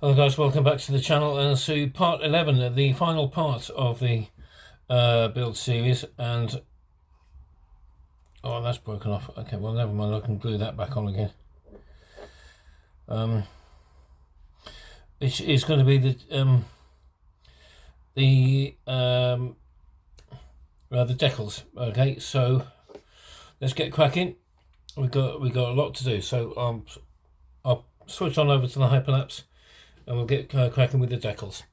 Hello guys, welcome back to the channel and to part 11, the final part of the build series. And oh, that's broken off. Okay, well never mind, I can glue that back on again. It's going to be the decals. Okay, so let's get cracking. We got a lot to do, so I'll switch on over to the hyperlapse and we'll get cracking with the decals.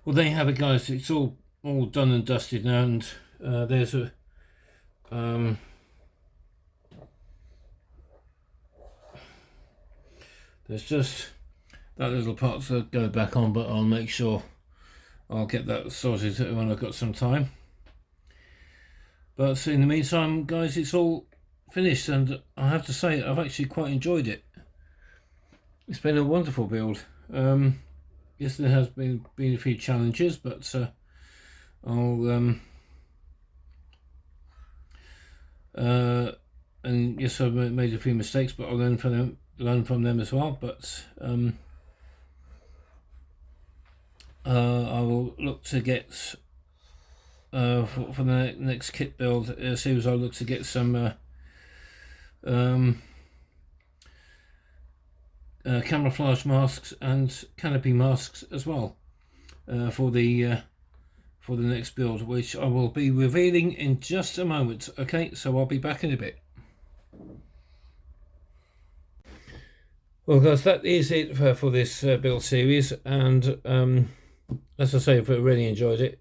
Well, there you have it, guys. It's all done and dusted now, and there's a there's just that little part to go back on, but I'll make sure I'll get that sorted when I've got some time. But in the meantime, guys, it's all finished, and I have to say I've actually quite enjoyed it. It's been a wonderful build. Yes, there has been a few challenges, but and yes, I've made a few mistakes, but I'll learn from them as well. But I will look to get for the next kit build series. I'll look to get some camouflage masks and canopy masks as well for the next build, which I will be revealing in just a moment. Okay, so I'll be back in a bit. Well guys, that is it for this build series, and as I say, I've really enjoyed it.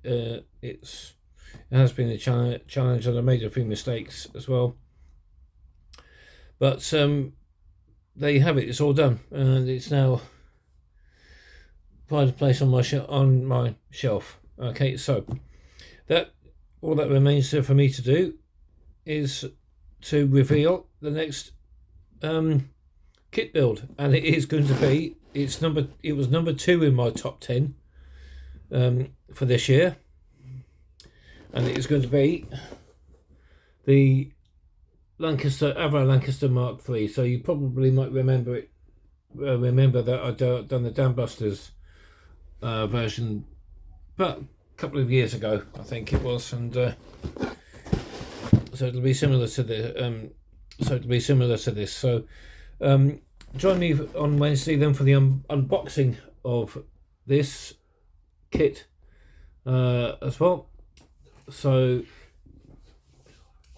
It has been a challenge, and I made a few mistakes as well, but there you have it. It's all done, and it's now pride of place on my shelf. Okay, so that all that remains for me to do is to reveal the next kit build, and it is going to be it was number 2 in my top 10 for this year, and it is going to be the Avro Lancaster Mark 3. So you probably might remember it. Remember that I'd done the Dam Busters version, but a couple of years ago, I think it was, and so it'll be similar to the this. So join me on Wednesday then for the unboxing of this kit as well. So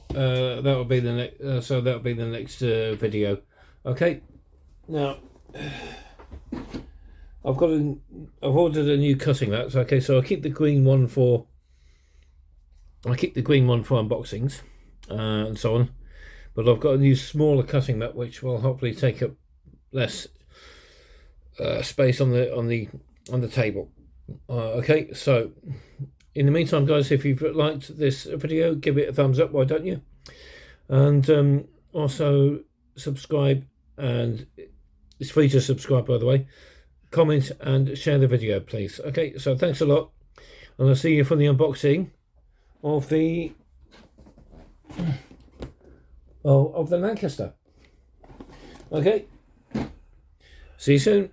that'll be the next. That'll be the next video. Okay. Now I've ordered a new cutting mat. Okay, so I'll keep the green one for I keep the green one for unboxings and so on, but I've got a new smaller cutting mat which will hopefully take up less space on the table. Okay, so in the meantime, guys, if you've liked this video, give it a thumbs up, why don't you? And also subscribe, and it's free to subscribe, by the way. Comment and share the video, please. Okay, so thanks a lot, and I'll see you for the unboxing of the Lancaster. Okay, see you soon.